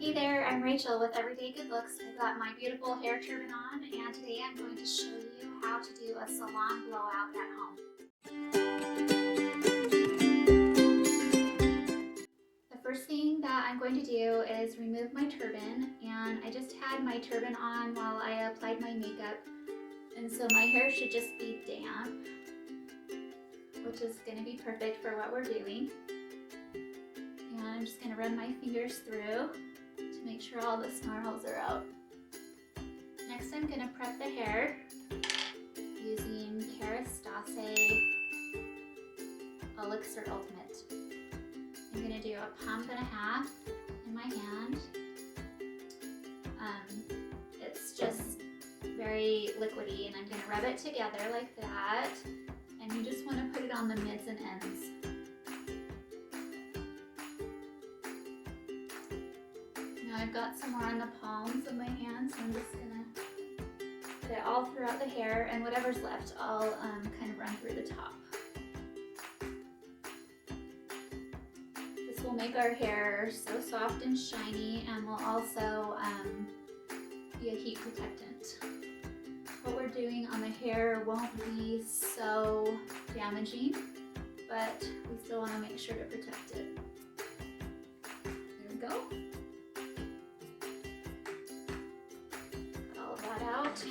Hey there, I'm Rachel with Everyday Good Looks. I've got my beautiful hair turban on, and today I'm going to show you how to do a salon blowout at home. The first thing that I'm going to do is remove my turban, and I just had my turban on while I applied my makeup, and so my hair should just be damp, which is going to be perfect for what we're doing. And I'm just going to run my fingers through to make sure all the snarls are out. Next, I'm going to prep the hair using Kerastase Elixir Ultimate. I'm going to do a pump and a half in my hand. It's just very liquidy, and I'm going to rub it together like that. And you just want to put it on the mids and ends. Now I've got some more on the palms of my hands, so I'm just gonna put it all throughout the hair, and whatever's left I'll kind of run through the top. This will make our hair so soft and shiny, and will also be a heat protectant. What we're doing on the hair won't be so damaging, but we still want to make sure to protect it. There we go. Out.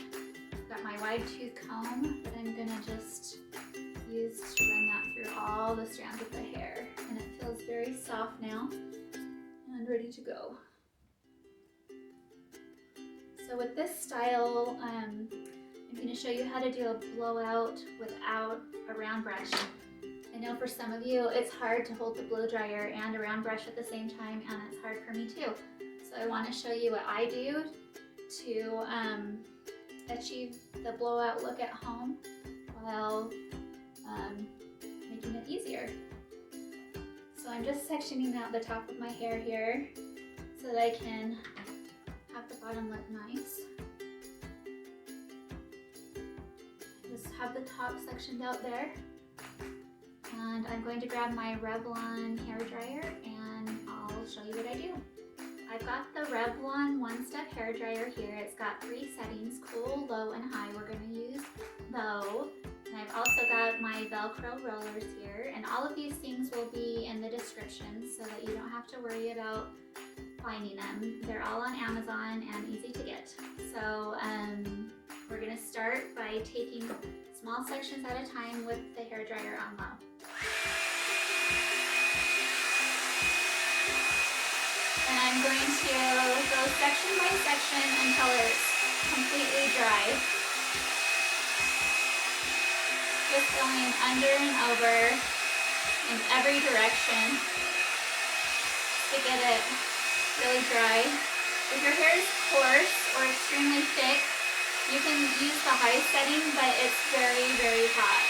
Got my wide tooth comb that I'm gonna just use to run that through all the strands of the hair, and it feels very soft now and ready to go. So with this style, I'm gonna show you how to do a blowout without a round brush. I know for some of you it's hard to hold the blow dryer and a round brush at the same time, and it's hard for me too. So I want to show you what I do to achieve the blowout look at home while making it easier. So I'm just sectioning out the top of my hair here so that I can have the bottom look nice. Just have the top sectioned out there. And I'm going to grab my Revlon hairdryer and I'll show you what I do. I've got the Revlon one-step hairdryer here. It's got 3 settings, cool, low, and high. We're going to use low. And I've also got my Velcro Rollers here. And all of these things will be in the description so that you don't have to worry about finding them. They're all on Amazon and easy to get. So we're going to start by taking small sections at a time with the hairdryer on low. And I'm going to go section by section until it's completely dry. Just going under and over in every direction to get it really dry. If your hair is coarse or extremely thick, you can use the high setting, but it's very, very hot.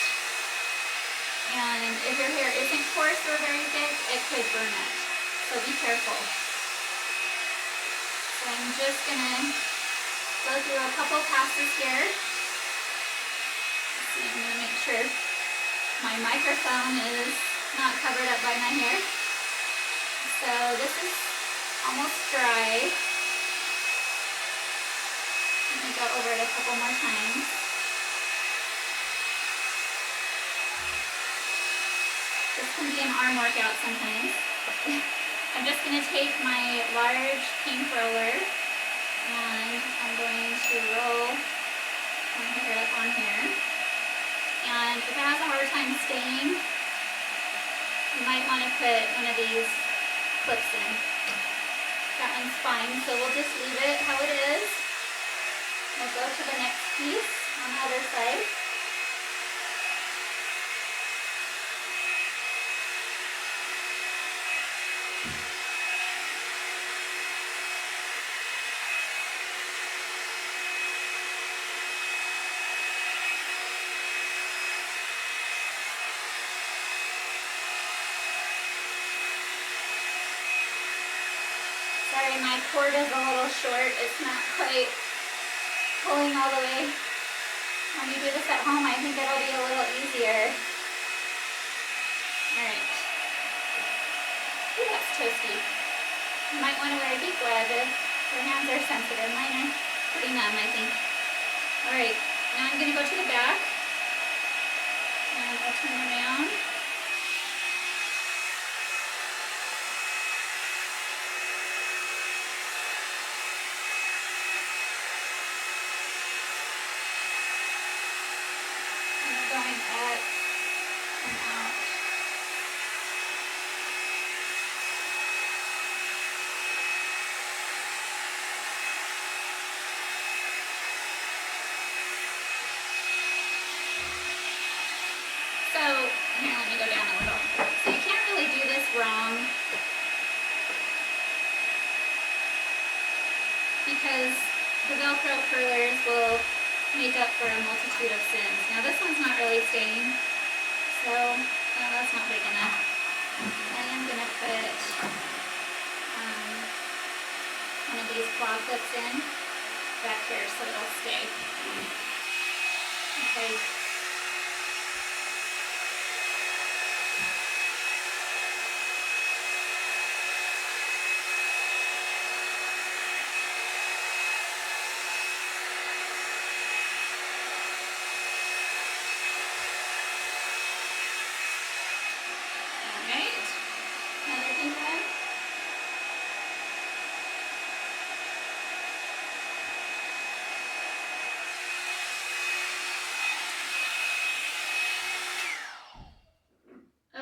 And if your hair isn't coarse or very thick, it could burn it. So be careful. So I'm just gonna go through a couple passes here. Let's see, I'm gonna make sure my microphone is not covered up by my hair. So this is almost dry. Let me go over it a couple more times. This can be an arm workout sometimes. I'm just going to take my large pink roller and I'm going to roll my hair up on here. And if it has a hard time staying, you might want to put one of these clips in. That one's fine, so we'll just leave it how it is. We'll go to the next piece on the other side. Sorry, my cord is a little short. It's not quite pulling all the way. When you do this at home, I think it'll be a little easier. All right. Ooh, that's toasty. You might want to wear deep wedges. ones are sensitive. Mine are pretty numb, I think. All right, now I'm gonna go to the back and I'll turn around. And we're going up and out. So, here, let me go down a little. So you can't really do this wrong because the Velcro curlers will make up for a multitude of sins. Now this one's not really staying, so that's not big enough. I am going to put one of these claw clips in back here so it'll stay. Okay.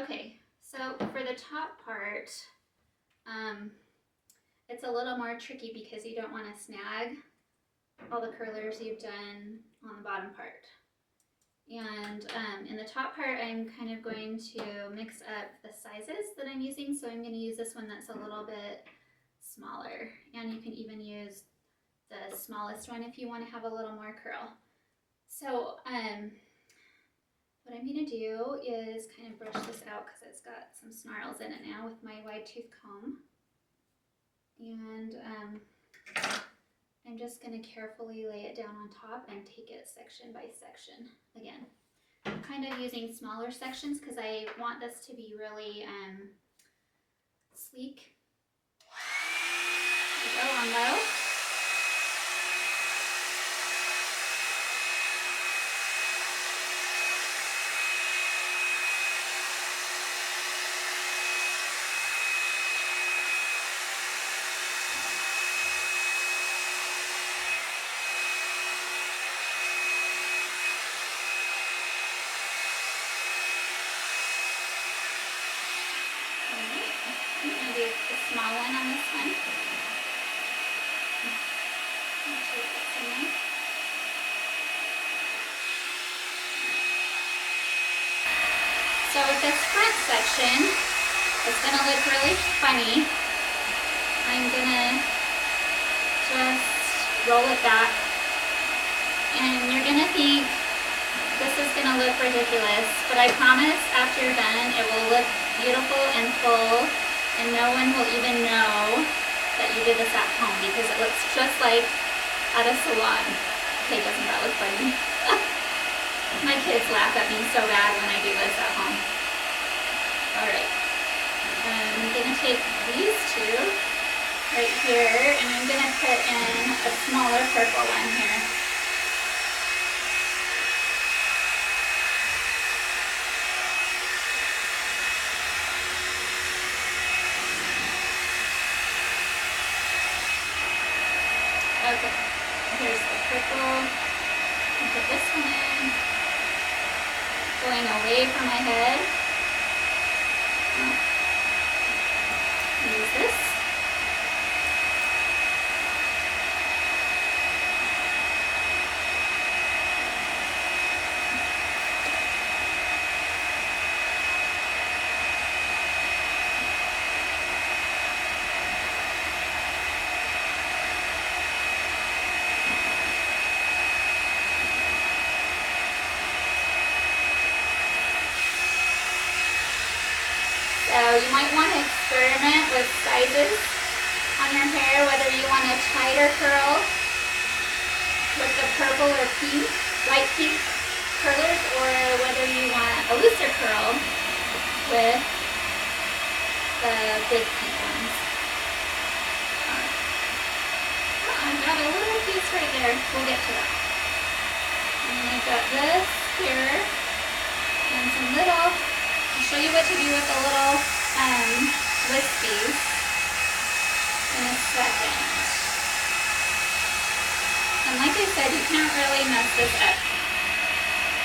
Okay, so for the top part, it's a little more tricky because you don't want to snag all the curlers you've done on the bottom part. And in the top part, I'm kind of going to mix up the sizes that I'm using. So I'm going to use this one that's a little bit smaller. And you can even use the smallest one if you want to have a little more curl. So what I'm going to do is kind of brush this out because it's got some snarls in it now with my wide tooth comb. And I'm just going to carefully lay it down on top and take it section by section. Again, I'm kind of using smaller sections because I want this to be really sleek. Go on low. The small one on this one. Make sure it gets in there. So with this front section, it's going to look really funny. I'm going to just roll it back. And you're going to think this is going to look ridiculous, but I promise after you're done, it will look beautiful and full. And no one will even know that you did this at home because it looks just like at a salon. Okay, doesn't that look funny? My kids laugh at me so bad when I do this at home. Alright, I'm going to take these two right here and I'm going to put in a smaller purple one here. Okay, here's the purple. I'll put this one in, going away from my head. Use this. So you might want to experiment with sizes on your hair, whether you want a tighter curl with the purple or pink, light pink curlers, or whether you want a looser curl with the big pink ones. Oh, right there. We'll get to that. And then I've got this here and some little, I'll show you what to do with the little wispies in a second. And like I said, you can't really mess this up.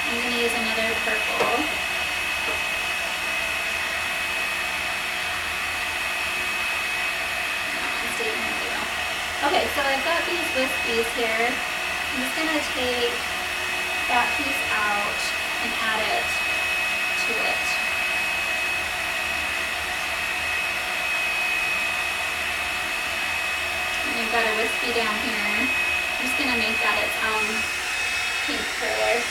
I'm going to use another purple. Okay, so I've got these wispies here. I'm just going to take that piece out and add it to it. And I've got a wispy down here. I'm just going to make that its own pink curler.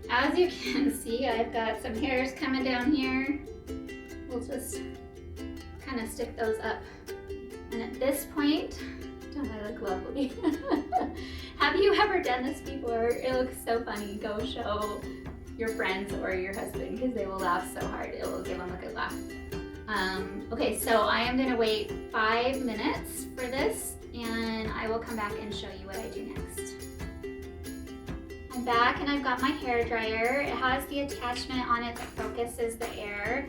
As you can see, I've got some hairs coming down here. We'll just kind of stick those up. And at this point, don't I look lovely? Have you ever done this before? It looks so funny. Go show your friends or your husband because they will laugh so hard. It will give them a good laugh. Okay, so I am going to wait 5 minutes for this and I will come back and show you what I do next. I'm back and I've got my hair dryer. It has the attachment on it that focuses the air.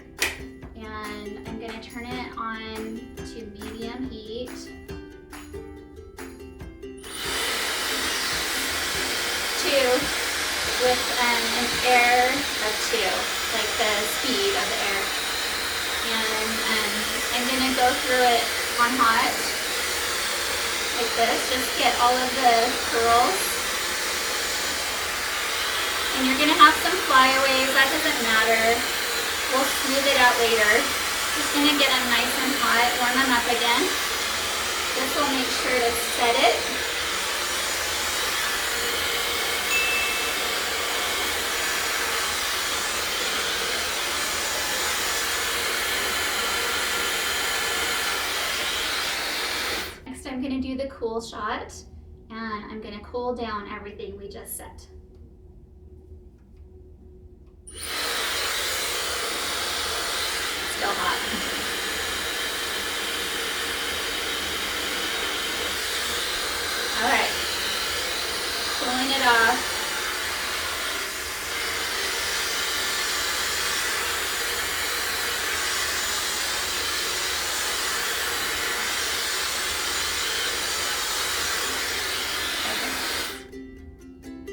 And I'm going to turn it on to medium heat. 2 with an air of 2, like the speed of the air. And I'm going to go through it on hot, like this, just get all of the curls. And you're gonna have some flyaways, that doesn't matter. We'll smooth it out later. Just gonna get them nice and hot, warm them up again. This will make sure to set it. Next I'm gonna do the cool shot and I'm gonna cool down everything we just set. Still hot. All right, pulling it off.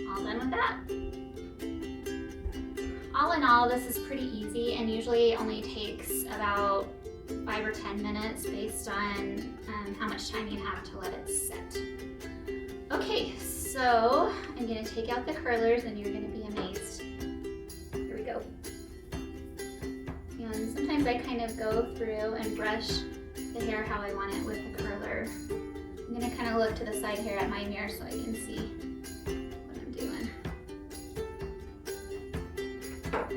All done with that. All in all, this is pretty easy and usually only takes about 5 or 10 minutes based on how much time you have to let it set. Okay, so I'm going to take out the curlers and you're going to be amazed. Here we go. And sometimes I kind of go through and brush the hair how I want it with the curler. I'm going to kind of look to the side here at my mirror so I can see what I'm doing.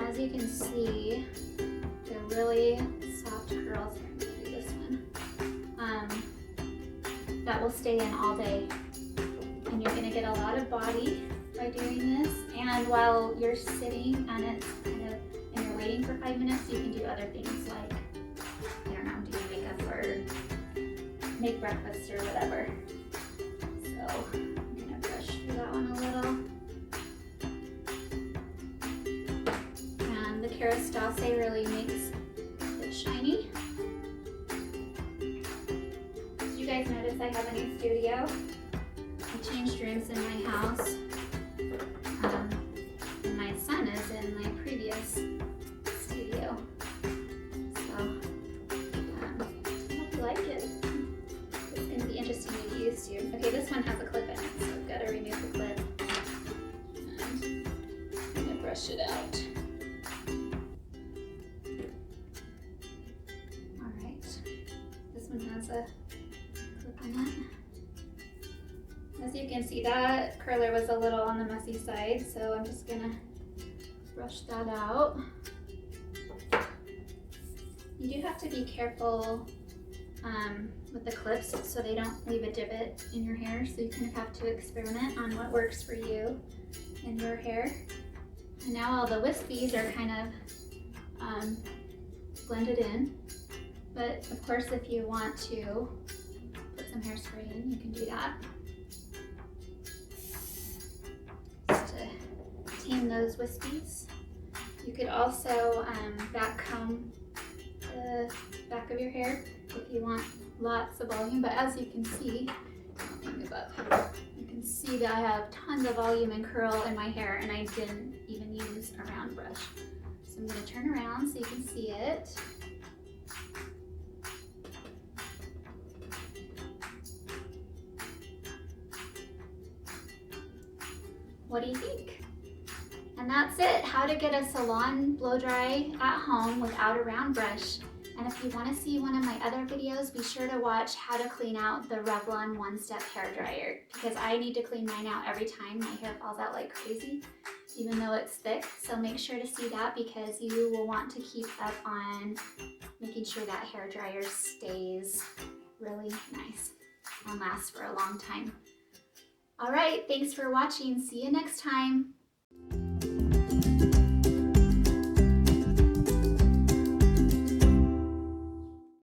As you can see, they're really soft curls. Here, I'm going to do this one. That will stay in all day. And you're going to get a lot of body by doing this. And while you're sitting and it's kind of, and you're waiting for 5 minutes, you can do other things like, I don't know, do your makeup or make breakfast or whatever. So I'm going to brush through that one a little. And the Kerastase really makes it shiny. Did you guys notice I have a new studio? I changed rooms in my house. And my son is in my previous studio. So, I hope you like it. It's going to be interesting to get used to. Okay, this one has a clip in it, so I've got to remove the clip. And I'm going to brush it out. Alright, this one has a clip on it. As you can see, that curler was a little on the messy side, so I'm just gonna brush that out. You do have to be careful with the clips so they don't leave a divot in your hair. So you kind of have to experiment on what works for you and your hair. And now all the wispies are kind of blended in. But of course, if you want to put some hairspray in, you can do that. Just to tame those wispies. You could also back comb the back of your hair if you want lots of volume, but as you can see, let me move up. You can see that I have tons of volume and curl in my hair, and I didn't even use a round brush. So I'm going to turn around so you can see it. What do you think? And that's it, how to get a salon blow dry at home without a round brush. And if you want to see one of my other videos, be sure to watch how to clean out the Revlon one-step hairdryer, because I need to clean mine out every time. My hair falls out like crazy, even though it's thick. So make sure to see that, because you will want to keep up on making sure that hairdryer stays really nice and lasts for a long time. All right, thanks for watching. See you next time.